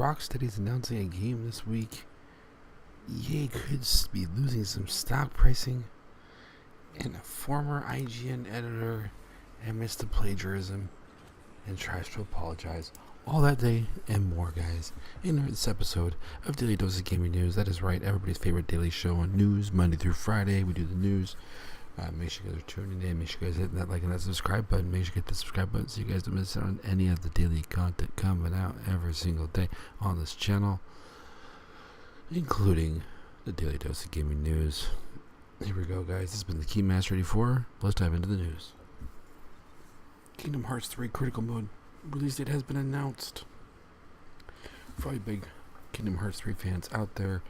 Rocksteady's announcing a game this week. EA could be losing some stock pricing, and a former IGN editor admits to plagiarism and tries to apologize. All that day and more, guys, in this episode of Daily Dose of Gaming News. That is right, everybody's favorite daily show on news, Monday through Friday. We do the news. Make sure you guys are tuning in. Make sure you guys hit that like and that subscribe button. Make sure you hit the subscribe button so you guys don't miss out on any of the daily content coming out every single day on this channel, including the Daily Dose of Gaming News. Here we go, guys. This has been the Keymaster 84. Let's dive into the news. Kingdom Hearts 3 Critical Mode release date has been announced. For all you big Kingdom Hearts 3 fans out there,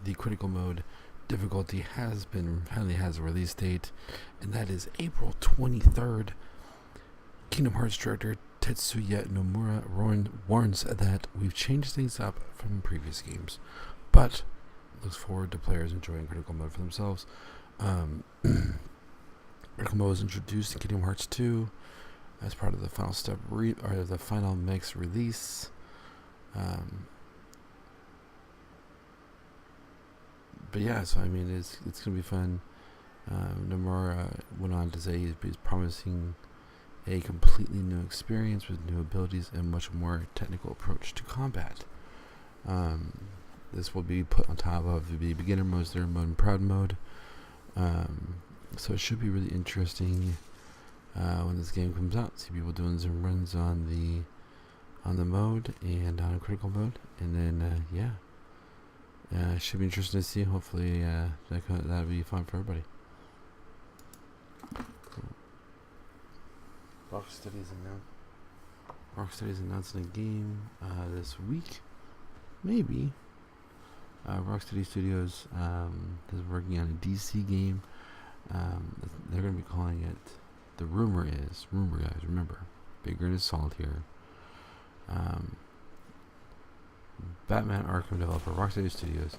the Critical Mode difficulty finally has a release date, and that is April 23rd. Kingdom Hearts director Tetsuya Nomura warns that we've changed things up from previous games, but looks forward to players enjoying Critical Mode for themselves. Critical Mode was introduced in Kingdom Hearts 2 as part of the final step or the final mix release. But yeah, so I mean, it's gonna be fun. Nomura went on to say he's promising a completely new experience with new abilities and much more technical approach to combat. This will be put on top of the beginner mode, third mode, and proud mode. So it should be really interesting when this game comes out. See people doing some runs on the mode and on critical mode, and then it should be interesting to see. Hopefully, that'll be fun for everybody. Rocksteady's announcing a game this week, maybe. Rocksteady Studios is working on a DC game. They're going to be calling it. The rumor, guys. Remember, big grain of salt here. Batman Arkham developer Rocksteady Studios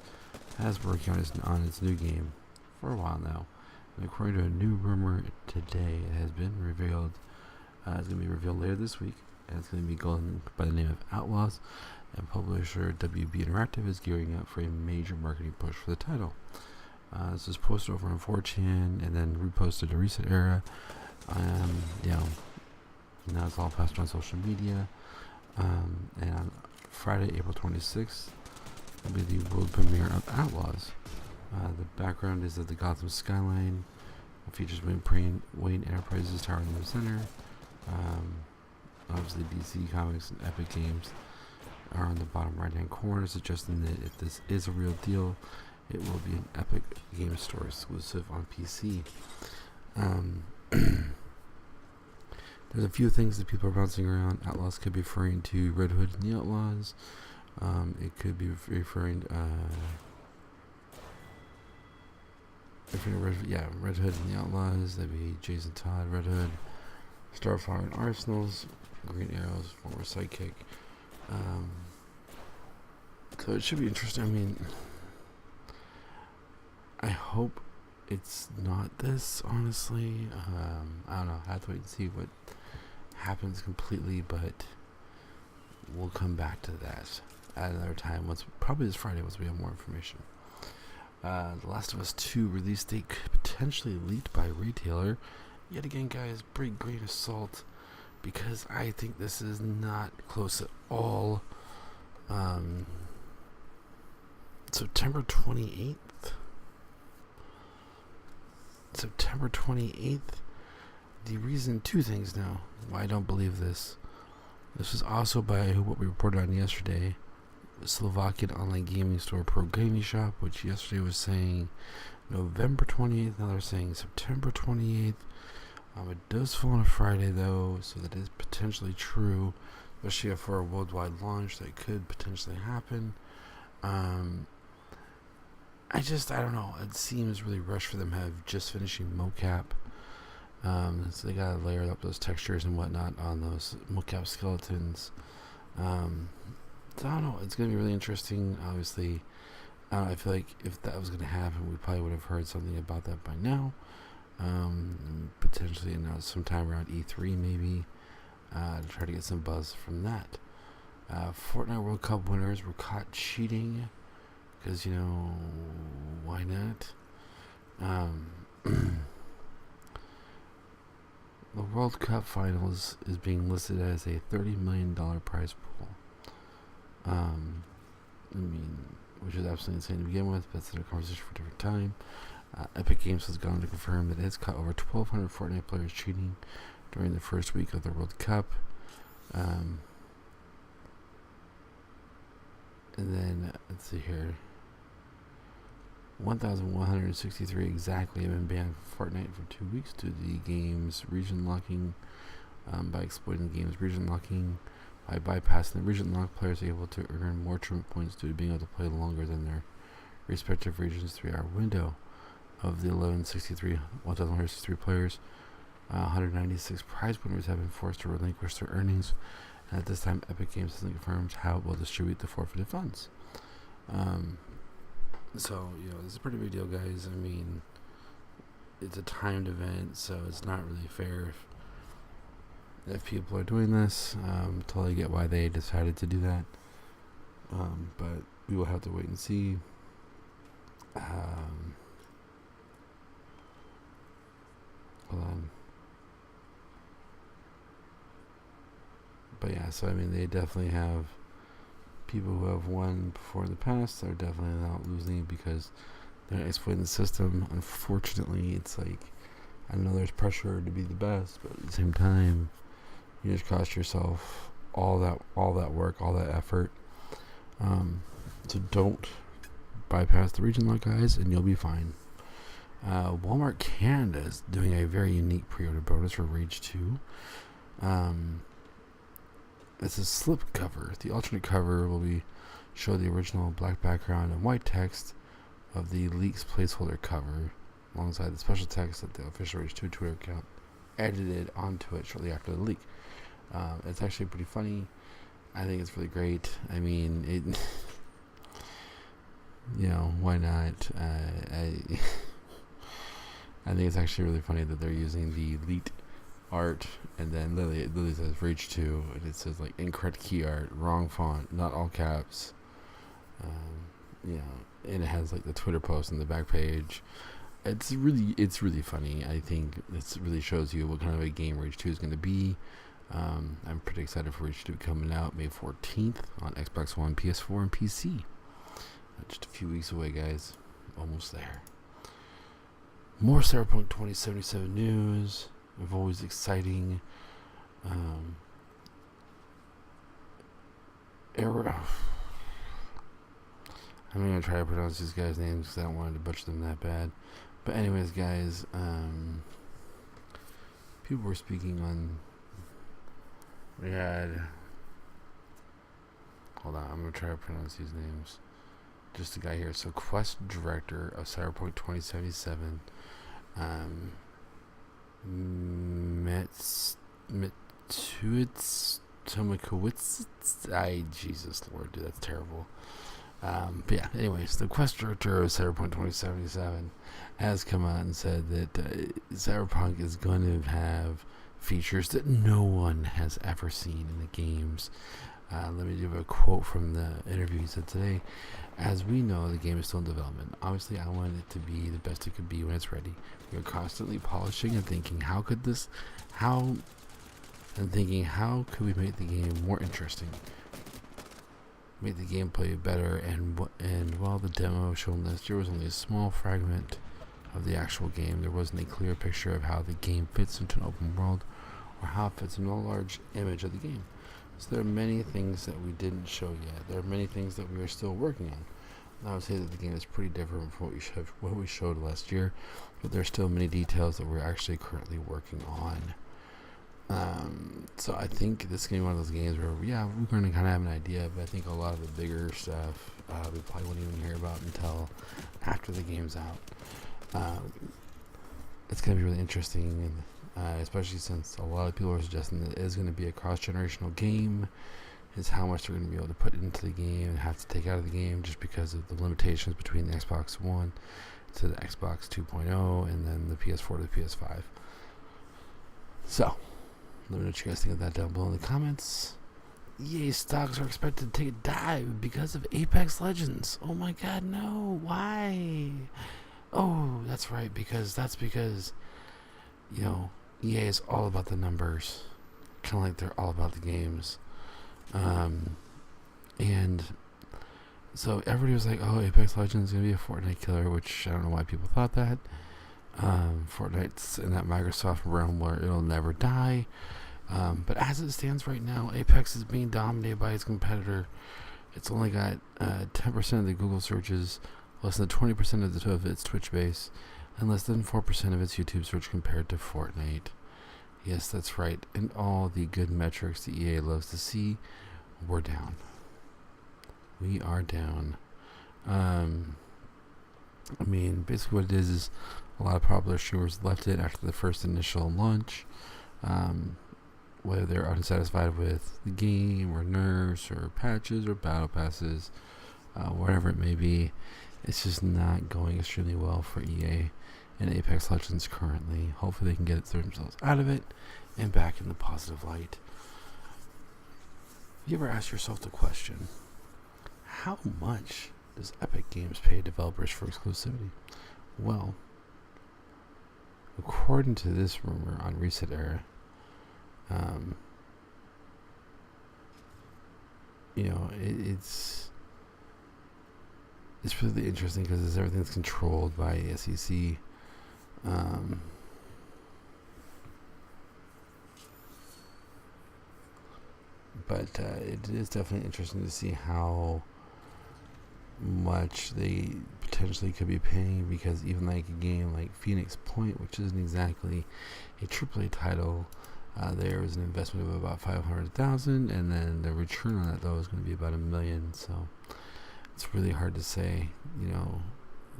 has been working on its new game for a while now. And according to a new rumor today, it has been revealed. It's going to be revealed later this week, and it's going to be going by the name of Outlaws. And publisher WB Interactive is gearing up for a major marketing push for the title. This was posted over on 4chan and then reposted to Reset Era. Now it's all passed on social media. And on Friday, April 26th, will be the world premiere of Outlaws. The background is of the Gotham skyline. It features Wayne Enterprises Tower in the center. Obviously, DC Comics and Epic Games are on the bottom right-hand corner, suggesting that if this is a real deal, it will be an Epic Game Store exclusive on PC. There's a few things that people are bouncing around. Outlaws could be referring to Red Hood and the Outlaws. It could be referring Red Hood and the Outlaws. That'd be Jason Todd, Red Hood, Starfire and Arsenals, Green Arrow's former sidekick. So it should be interesting. I mean, I hope it's not this, honestly. I don't know. I have to wait and see what happens completely, but we'll come back to that at another time. Probably this Friday once we have more information. The Last of Us 2 release date potentially leaked by a retailer. Yet again, guys, big grain of salt, because I think this is not close at all. September 28th. The reason, two things now, why I don't believe this. This was also by what we reported on yesterday, Slovakian online gaming store Pro Gaming Shop, which yesterday was saying November 28th. Now they're saying September 28th. It does fall on a Friday, though, so that is potentially true, especially for a worldwide launch that could potentially happen. I don't know. It seems really rushed for them to have just finishing mocap. So they gotta layer up those textures and whatnot on those mocap skeletons. So I don't know. It's gonna be really interesting. Obviously, I feel like if that was gonna happen, we probably would have heard something about that by now. Potentially announced sometime around E3, maybe, to try to get some buzz from that. Fortnite World Cup winners were caught cheating because, why not? The World Cup Finals is being listed as a $30 million prize pool. Which is absolutely insane to begin with, but that's another conversation for a different time. Epic Games has gone to confirm that it's caught over 1,200 Fortnite players cheating during the first week of the World Cup. And then, let's see here. 1,163 exactly have been banned from Fortnite for 2 weeks due to the game's region locking. By exploiting the game's region locking, by bypassing the region lock, players are able to earn more tournament points due to being able to play longer than their respective region's 3-hour window. Of the 1,163 players, 196 prize winners have been forced to relinquish their earnings, and at this time, Epic Games hasn't confirmed how it will distribute the forfeited funds. So, this is a pretty big deal, guys. It's a timed event, so it's not really fair if people are doing this. Totally get why they decided to do that. But we will have to wait and see. Hold on. But yeah, so they definitely have people who have won before in the past are definitely not losing because they're not exploiting the system. Unfortunately, it's like, I know there's pressure to be the best, but at the same time, you just cost yourself all that work, all that effort. So don't bypass the region lock, guys, and you'll be fine. Walmart Canada is doing a very unique pre-order bonus for Rage 2. It's a slip cover. The alternate cover will show the original black background and white text of the leak's placeholder cover, alongside the special text that the official Rage 2 Twitter account edited onto it shortly after the leak. It's actually pretty funny. I think it's really great. Why not? I think it's actually really funny that they're using the leaked art, and then literally says Rage 2, and it says like incorrect key art, wrong font, not all caps. And it has like the Twitter post on the back page. It's really funny. I think it really shows you what kind of a game Rage 2 is going to be. I'm pretty excited for Rage 2 coming out May 14th on Xbox One, PS4, and PC. Just a few weeks away, guys. Almost there. More Cyberpunk 2077 news. Always exciting. I'm going to try to pronounce these guys' names because I don't want to butcher them that bad. But anyways, guys, people were speaking on... We had... Hold on, I'm going to try to pronounce these names. Just a guy here. So, Quest Director of Cyberpunk 2077, Metsuits Tomikowitz. Jesus Lord, dude, that's terrible. But yeah, anyways, the Quest Director of Cyberpunk 2077 has come out and said that Cyberpunk is going to have features that no one has ever seen in the games. Let me give a quote from the interview he said today. As we know, the game is still in development. Obviously, I want it to be the best it could be when it's ready. We are constantly polishing and thinking, how could we make the game more interesting? Make the gameplay better, and while the demo shown last year was only a small fragment of the actual game, there wasn't a clear picture of how the game fits into an open world or how it fits into a large image of the game. So there are many things that we didn't show yet. There are many things that we are still working on. And I would say that the game is pretty different from what we showed last year, but there's still many details that we're actually currently working on. So I think this is going to be one of those games where, we're going to kind of have an idea, but I think a lot of the bigger stuff we probably won't even hear about until after the game's out. It's going to be really interesting, and especially since a lot of people are suggesting that it is going to be a cross-generational game, is how much they're going to be able to put into the game and have to take out of the game just because of the limitations between the Xbox One to the Xbox 2.0 and then the PS4 to the PS5. So, let me know what you guys think of that down below in the comments. EA stocks are expected to take a dive because of Apex Legends. Oh my god, no. Why? Oh, that's right, because you know, EA is all about the numbers. Kind of like they're all about the games. And so everybody was like, oh, Apex Legends is going to be a Fortnite killer, which I don't know why people thought that. Fortnite's in that Microsoft realm where it'll never die. But as it stands right now, Apex is being dominated by its competitor. It's only got 10% of the Google searches, less than 20% of its Twitch base, and less than 4% of its YouTube search compared to Fortnite. Yes, that's right. And all the good metrics the EA loves to see, we're down. We are down. Basically what it is a lot of popular streamers left it after the first initial launch. Whether they're unsatisfied with the game or nerfs or patches or battle passes, whatever it may be, it's just not going extremely well for EA and Apex Legends currently. Hopefully they can get themselves out of it and back in the positive light. You ever ask yourself the question, how much does Epic Games pay developers for exclusivity? Well, according to this rumor on Reset Era, it's really interesting because everything's controlled by the SEC. But it is definitely interesting to see how much they potentially could be paying, because even like a game like Phoenix Point, which isn't exactly a AAA title, there was an investment of about $500,000, and then the return on that though is going to be about $1 million. So it's really hard to say.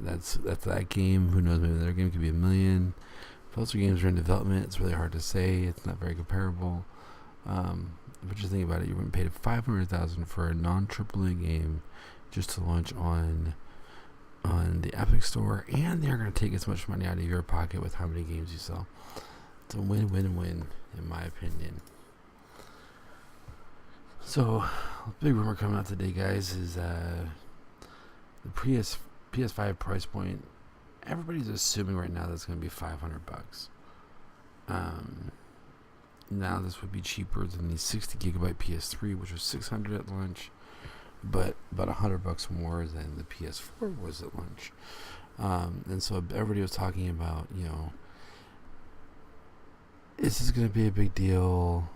That's that game. Who knows? Maybe their game could be $1 million. If other games are in development, it's really hard to say. It's not very comparable. But just think about it. You wouldn't pay $500,000 for a non-AAA game just to launch on the Epic Store, and they're going to take as much money out of your pocket with how many games you sell. It's a win-win-win, in my opinion. So, big rumor coming out today, guys, is the PS5 price point. Everybody's assuming right now that's going to be $500. Now this would be cheaper than the 60 gigabyte PS3, which was $600 at launch, but about $100 more than the PS4 was at launch. And so everybody was talking about, is this going to be a big deal?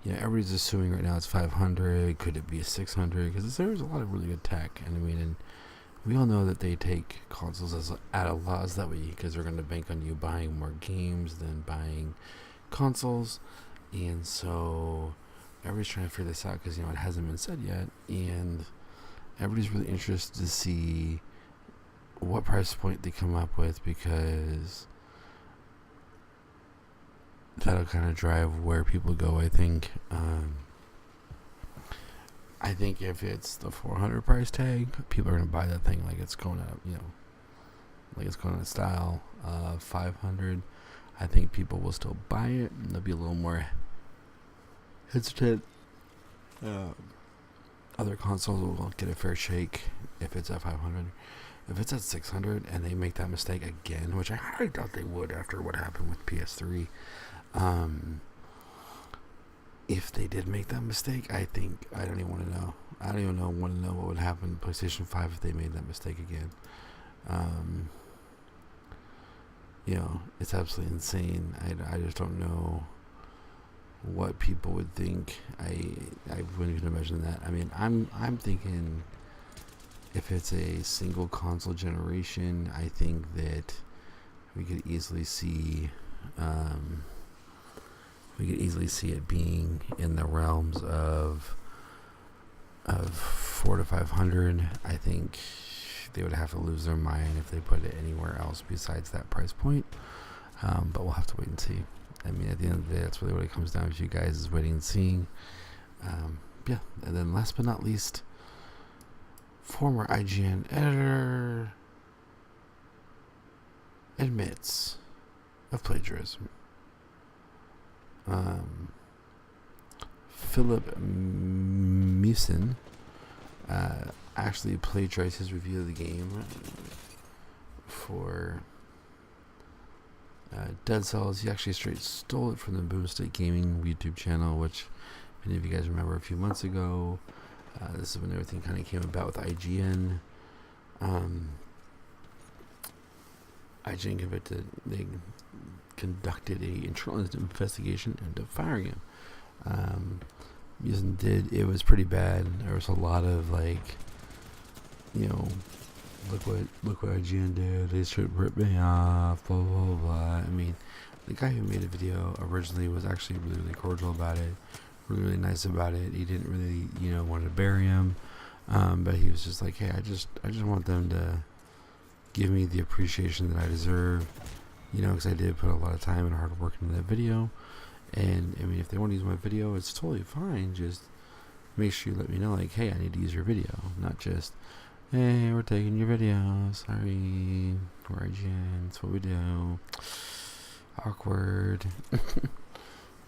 Everybody's assuming right now it's $500. Could it be $600? Because there's a lot of really good tech, and we all know that they take consoles at a loss that way because they're going to bank on you buying more games than buying consoles. And so everybody's trying to figure this out because it hasn't been said yet, and everybody's really interested to see what price point they come up with, because that'll kind of drive where people go. I think if it's the $400 price tag, people are going to buy that thing like it's going up, like it's going out of style. $500, I think people will still buy it, and they'll be a little more hesitant. Other consoles will get a fair shake if it's at $500. If it's at $600 and they make that mistake again, which I highly doubt they would after what happened with PS3, if they did make that mistake, I don't even want to know. I don't even want to know what would happen to PlayStation 5 if they made that mistake again. It's absolutely insane. I just don't know what people would think. I wouldn't even imagine that. I'm thinking if it's a single console generation, I think that we could easily see it being in the realms of 400 to 500. I think they would have to lose their mind if they put it anywhere else besides that price point. But we'll have to wait and see. At the end of the day, that's really what it comes down to. You guys is waiting and seeing. And then last but not least, former IGN editor admits of plagiarism. Philip Mewson actually plagiarized his review of the game for Dead Cells. He actually straight stole it from the Boomstick Gaming YouTube channel, which many of you guys remember a few months ago. This is when everything kind of came about with IGN. IGN they conducted a internal investigation into firing him. It was pretty bad. There was a lot of like, look what IGN did. They should rip me off. Blah blah blah. I mean, the guy who made the video originally was actually really, really cordial about it, really, really nice about it. He didn't really, want to bury him, but he was just like, hey, I just want them to give me the appreciation that I deserve, because I did put a lot of time and hard work into that video. And I mean, if they want to use my video, it's totally fine. Just make sure you let me know, like, hey, I need to use your video, not just, hey, we're taking your video. Sorry, we're IGN. That's what we do. Awkward.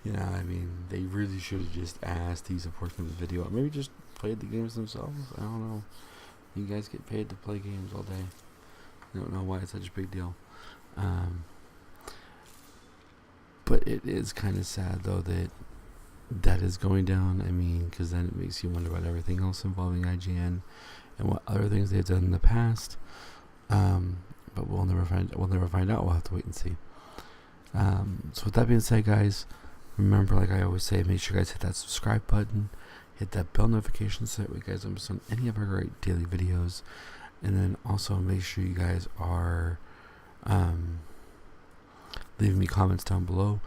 I mean, they really should have just asked to use a portion of the video, or maybe just played the games themselves. I don't know. You guys get paid to play games all day. I don't know why it's such a big deal. But it is kind of sad, though, that is going down. I mean, because then it makes you wonder about everything else involving IGN and what other things they've done in the past. But we'll never find out. We'll have to wait and see. So with that being said, guys, remember, like I always say, make sure you guys hit that subscribe button, hit that bell notification so that way you guys don't miss on any of our great daily videos. And then also make sure you guys are leaving me comments down below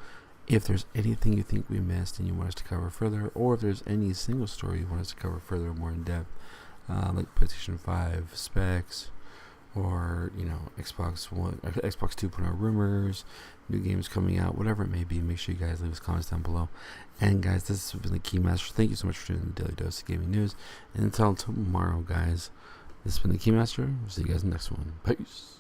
if there's anything you think we missed and you want us to cover further, or if there's any single story you want us to cover further, more in depth, like PlayStation 5 specs, or Xbox 2.0 rumors, new games coming out, whatever it may be. Make sure you guys leave us comments down below. And guys, this has been the Keymaster. Thank you so much for doing the Daily Dose of Gaming News. And until tomorrow, guys, this has been the Keymaster. We'll see you guys in the next one. Peace.